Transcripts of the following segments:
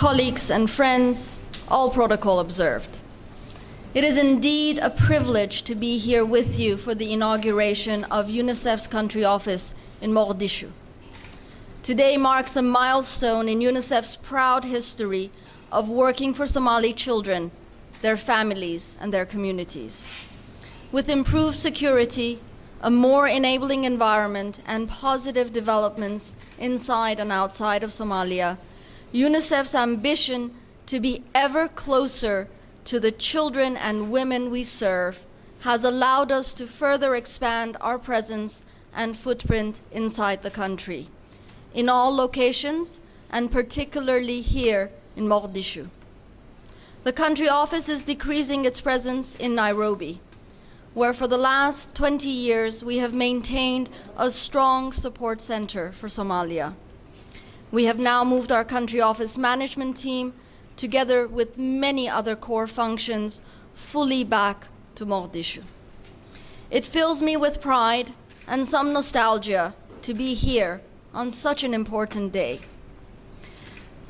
colleagues and friends, all protocol observed. It is indeed a privilege to be here with you for the inauguration of UNICEF's country office in Mogadishu. Today marks a milestone in UNICEF's proud history of working for Somali children, their families, and their communities. With improved security, a more enabling environment, and positive developments inside and outside of Somalia, UNICEF's ambition to be ever closer to the children and women we serve has allowed us to further expand our presence and footprint inside the country, in all locations, and particularly here in Mogadishu. The country office is decreasing its presence in Nairobi, where for the last 20 years we have maintained a strong support center for Somalia. We have now moved our country office management team, together with many other core functions, fully back to Mogadishu. It fills me with pride and some nostalgia to be here on such an important day.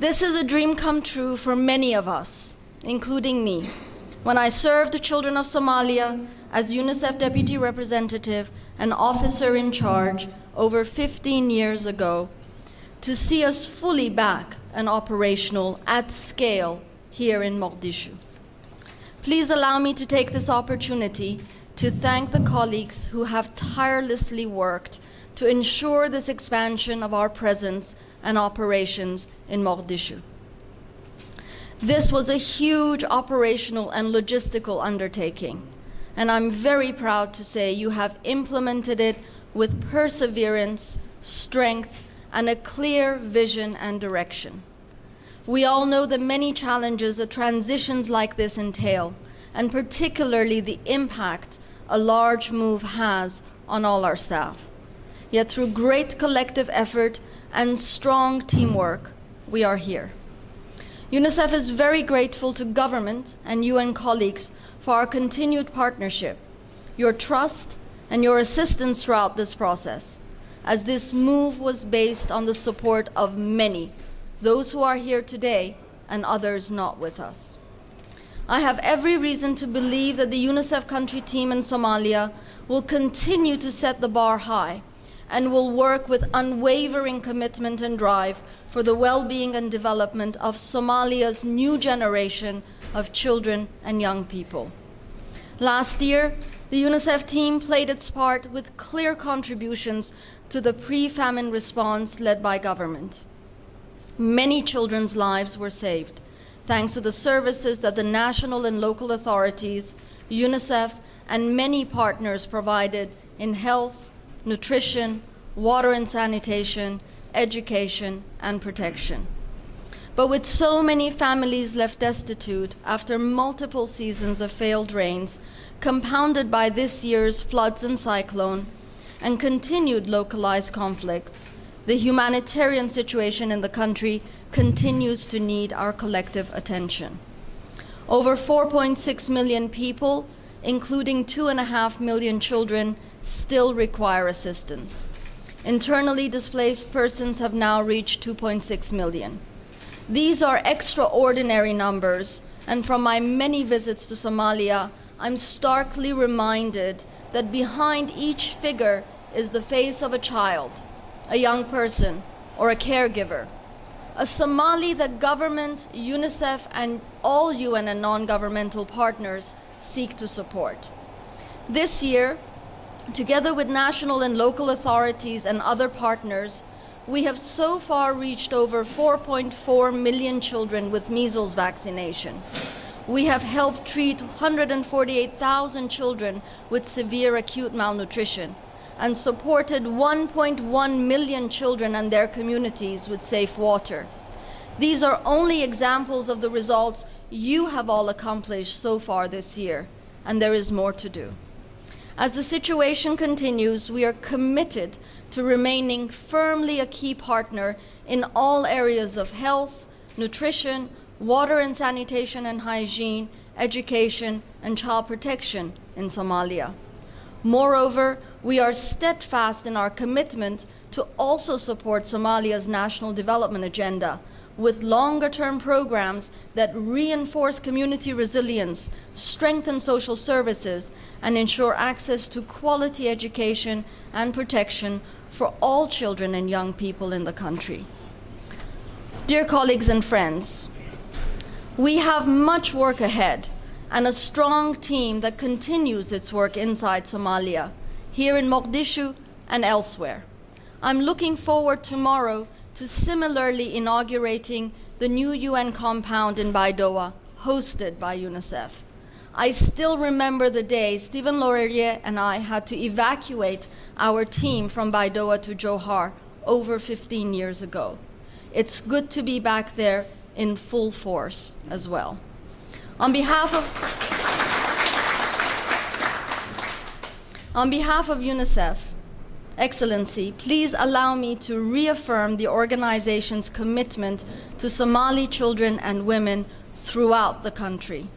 This is a dream come true for many of us, including me, when I served the children of Somalia as UNICEF Deputy Representative and Officer in Charge over 15 years ago, to see us fully back and operational at scale here in Mogadishu. Please allow me to take this opportunity to thank the colleagues who have tirelessly worked to ensure this expansion of our presence and operations in Mogadishu. This was a huge operational and logistical undertaking, and I'm very proud to say you have implemented it with perseverance, strength, and a clear vision and direction. We all know the many challenges that transitions like this entail, and particularly the impact a large move has on all our staff. Yet through great collective effort and strong teamwork, we are here. UNICEF is very grateful to government and UN colleagues for our continued partnership, your trust, and your assistance throughout this process, as this move was based on the support of many, those who are here today and others not with us. I have every reason to believe that the UNICEF country team in Somalia will continue to set the bar high and will work with unwavering commitment and drive for the well-being and development of Somalia's new generation of children and young people. Last year, the UNICEF team played its part with clear contributions to the pre-famine response led by government. Many children's lives were saved thanks to the services that the national and local authorities, UNICEF, and many partners provided in health, nutrition, water and sanitation, education, and protection. But with so many families left destitute after multiple seasons of failed rains, compounded by this year's floods and cyclone, and continued localized conflict, the humanitarian situation in the country continues to need our collective attention. Over 4.6 million people, including 2.5 million children, still require assistance. Internally displaced persons have now reached 2.6 million. These are extraordinary numbers, and from my many visits to Somalia, I'm starkly reminded that behind each figure is the face of a child, a young person, or a caregiver. A Somali that government, UNICEF, and all UN and non-governmental partners seek to support. This year, together with national and local authorities and other partners, we have so far reached over 4.4 million children with measles vaccination. We have helped treat 148,000 children with severe acute malnutrition and supported 1.1 million children and their communities with safe water. These are only examples of the results you have all accomplished so far this year, and there is more to do. As the situation continues, we are committed to remaining firmly a key partner in all areas of health, nutrition, water and sanitation and hygiene, education, and child protection in Somalia. Moreover, we are steadfast in our commitment to also support Somalia's national development agenda, with longer-term programs that reinforce community resilience, strengthen social services, and ensure access to quality education and protection for all children and young people in the country. Dear colleagues and friends, we have much work ahead and a strong team that continues its work inside Somalia, here in Mogadishu and elsewhere. I'm looking forward tomorrow to similarly inaugurating the new UN compound in Baidoa, hosted by UNICEF. I still remember the day Stephen Laurier and I had to evacuate our team from Baidoa to Johar over 15 years ago. It's good to be back there in full force as well. On behalf of UNICEF, Excellency, please allow me to reaffirm the organization's commitment to Somali children and women throughout the country.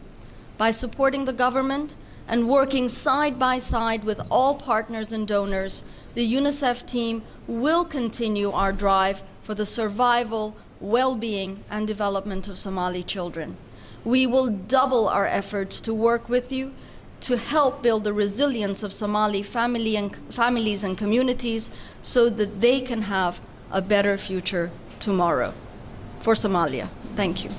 By supporting the government and working side by side with all partners and donors, the UNICEF team will continue our drive for the survival, well-being, and development of Somali children. We will double our efforts to work with you to help build the resilience of Somali families and communities so that they can have a better future tomorrow for Somalia. Thank you.